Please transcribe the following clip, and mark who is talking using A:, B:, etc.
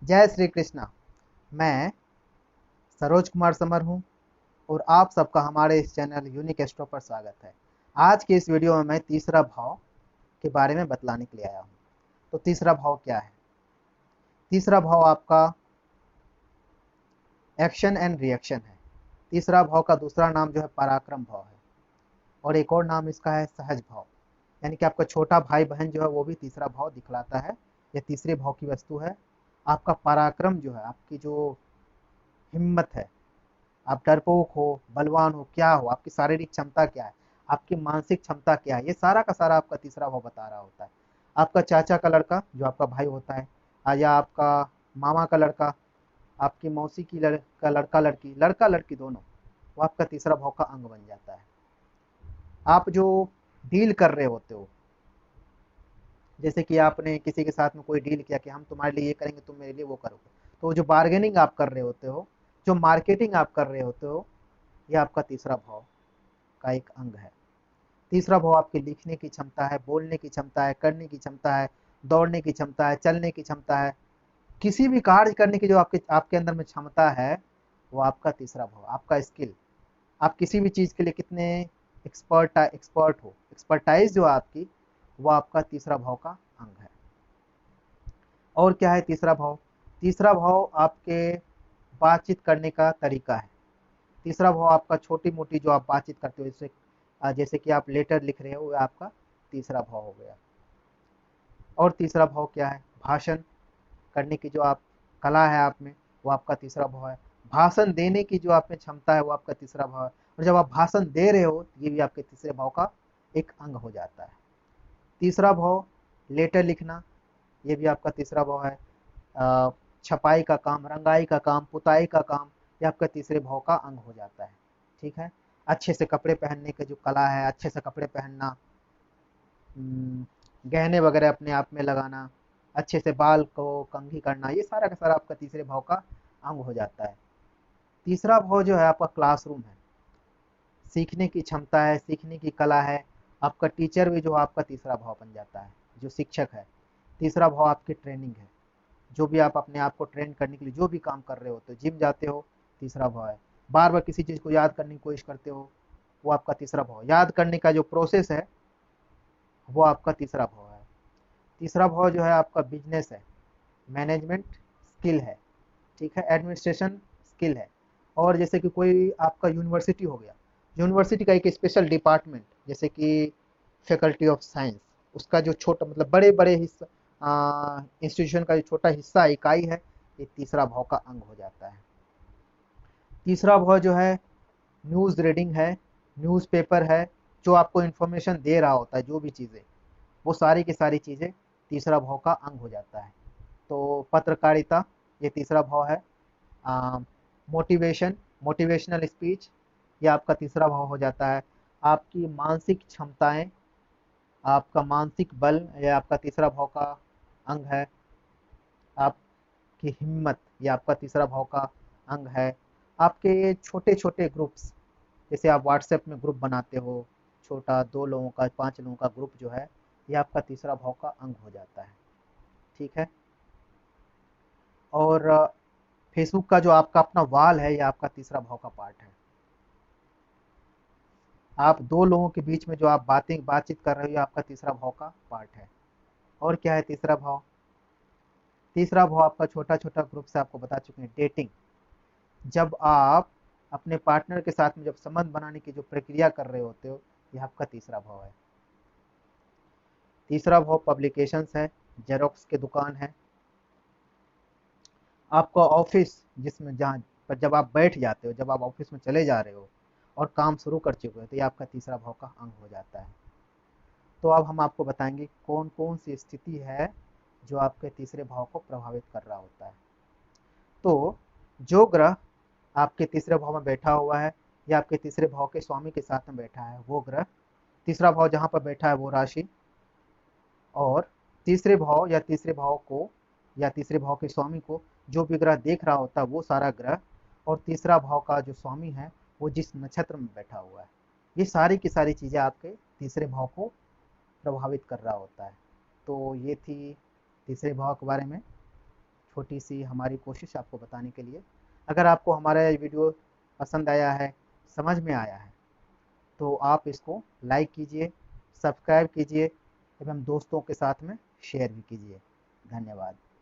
A: जय श्री कृष्णा। मैं सरोज कुमार समर हूँ और आप सबका हमारे इस चैनल यूनिक एस्ट्रो पर स्वागत है। आज के इस वीडियो में मैं तीसरा भाव के बारे में बतलाने के लिए आया हूँ। तो तीसरा भाव क्या है? तीसरा भाव आपका एक्शन एंड रिएक्शन है। तीसरा भाव का दूसरा नाम जो है पराक्रम भाव है और एक और नाम इसका है सहज भाव। यानी कि आपका छोटा भाई बहन जो है वो भी तीसरा भाव दिखलाता है। यह तीसरे भाव की वस्तु है। आपका पराक्रम जो है, आपकी जो हिम्मत है, आप डरपोक हो, बलवान हो, क्या हो, आपकी शारीरिक क्षमता क्या है, आपकी मानसिक क्षमता क्या है, ये सारा का सारा आपका तीसरा भाव बता रहा होता है। आपका चाचा का लड़का जो आपका भाई होता है, या आपका मामा का लड़का, आपकी मौसी की का लड़का लड़की, लड़का लड़की दोनों, वो आपका तीसरा भाव का अंग बन जाता है। आप जो डील कर रहे होते हो, जैसे कि आपने किसी के साथ में कोई डील किया कि हम तुम्हारे लिए ये करेंगे, तुम मेरे लिए वो करोगे, तो जो बार्गेनिंग आप कर रहे होते हो, जो मार्केटिंग आप कर रहे होते हो, ये आपका तीसरा भाव का एक अंग है। तीसरा भाव आपकी लिखने की क्षमता है, बोलने की क्षमता है, करने की क्षमता है, दौड़ने की क्षमता है, चलने की क्षमता है, किसी भी कार्य करने की जो आपके आपके अंदर में क्षमता है, वो आपका तीसरा भाव, आपका स्किल। आप किसी भी चीज के लिए कितने एक्सपर्ट हो, एक्सपर्टाइज जो है आपकी, वो आपका तीसरा भाव का अंग है। और क्या है तीसरा भाव? तीसरा भाव आपके बातचीत करने का तरीका है। तीसरा भाव आपका छोटी मोटी जो आप बातचीत करते हो, जैसे जैसे कि आप लेटर लिख रहे हो, वो आपका तीसरा भाव हो गया। और तीसरा भाव क्या है? भाषण करने की जो आप कला है आप में, वो आपका तीसरा भाव है। भाषण देने की जो आप में क्षमता है, वो आपका तीसरा भाव है। और जब आप भाषण दे रहे हो, ये भी आपके तीसरे भाव का एक अंग हो जाता है। तीसरा भाव लेटर लिखना, ये भी आपका तीसरा भाव है। अ, छपाई का काम, रंगाई का काम, पुताई का काम, ये आपका तीसरे भाव का अंग हो जाता है। ठीक है। अच्छे से कपड़े पहनने की जो कला है, अच्छे से कपड़े पहनना, हम्म, गहने वगैरह अपने आप में लगाना, अच्छे से बाल को कंघी करना, ये सारा का सारा आपका तीसरे भाव का अंग हो जाता है। तीसरा भाव जो है आपका क्लासरूम है। सीखने की क्षमता है, सीखने की कला है। आपका टीचर भी जो आपका तीसरा भाव बन जाता है, जो शिक्षक है। तीसरा भाव आपकी ट्रेनिंग है। जो भी आप अपने आप को ट्रेन करने के लिए जो भी काम कर रहे होते हो, जिम जाते हो, तीसरा भाव है। बार बार किसी चीज को याद करने की कोशिश करते हो, वो आपका तीसरा भाव। याद करने का जो प्रोसेस है, वो आपका तीसरा भाव है। तीसरा भाव जो है आपका बिजनेस है, मैनेजमेंट स्किल है। ठीक है, एडमिनिस्ट्रेशन स्किल है। और जैसे कि कोई आपका यूनिवर्सिटी हो गया, यूनिवर्सिटी का एक स्पेशल डिपार्टमेंट, जैसे कि फैकल्टी ऑफ साइंस, उसका जो छोटा मतलब बड़े बड़े हिस्सा, इंस्टीट्यूशन का जो छोटा हिस्सा इकाई है, ये तीसरा भाव का अंग हो जाता है। तीसरा भाव जो है न्यूज़ रीडिंग है, न्यूज़पेपर है, जो आपको इन्फॉर्मेशन दे रहा होता है, जो भी चीज़ें, वो सारी की सारी चीज़ें तीसरा भाव का अंग हो जाता है। तो पत्रकारिता, ये तीसरा भाव है। मोटिवेशन, मोटिवेशनल स्पीच, ये आपका तीसरा भाव हो जाता है। आपकी मानसिक क्षमताएं, आपका मानसिक बल, ये आपका तीसरा भाव का अंग है। आपकी हिम्मत, ये आपका तीसरा भाव का अंग है। आपके छोटे छोटे ग्रुप्स, जैसे आप व्हाट्सएप में ग्रुप बनाते हो, छोटा 2 लोगों का, 5 लोगों का ग्रुप जो है, ये आपका तीसरा भाव का अंग हो जाता है। ठीक है। और फेसबुक का जो आपका अपना वॉल है, ये आपका तीसरा भाव का पार्ट है। आप 2 लोगों के बीच में जो आप बातचीत कर रहे हो, ये आपका तीसरा भाव का पार्ट है। और क्या है तीसरा भाव? तीसरा भाव आपका छोटा छोटा ग्रुप से आपको बता चुके हैं, डेटिंग। जब आप अपने पार्टनर के साथ में जब संबंध बनाने की जो प्रक्रिया कर रहे होते हो, ये आपका तीसरा भाव है। तीसरा भाव पब्लिकेशंस है, जेरोक्स की दुकान है। आपका ऑफिस, जिसमें जहाँ पर जब आप बैठ जाते हो, जब आप ऑफिस में चले जा रहे हो और काम शुरू कर चुके हो, तो ये आपका तीसरा भाव का अंग हो जाता है। तो अब हम आपको बताएंगे कौन कौन सी स्थिति है जो आपके तीसरे भाव को प्रभावित कर रहा होता है। तो जो ग्रह आपके तीसरे भाव में बैठा हुआ है, या आपके तीसरे भाव के स्वामी के साथ में बैठा है, वो ग्रह, तीसरा भाव जहाँ पर बैठा है वो राशि, और तीसरे भाव या तीसरे भाव को या तीसरे भाव के स्वामी को जो भी ग्रह देख रहा होता है, वो सारा ग्रह, और तीसरा भाव का जो स्वामी है, वो जिस नक्षत्र में बैठा हुआ है, ये सारी की सारी चीजें आपके तीसरे भाव को प्रभावित कर रहा होता है। तो ये थी तीसरे भाव के बारे में छोटी सी हमारी कोशिश आपको बताने के लिए। अगर आपको हमारा ये वीडियो पसंद आया है, समझ में आया है, तो आप इसको लाइक कीजिए, सब्सक्राइब कीजिए एवं दोस्तों के साथ में शेयर भी कीजिए। धन्यवाद।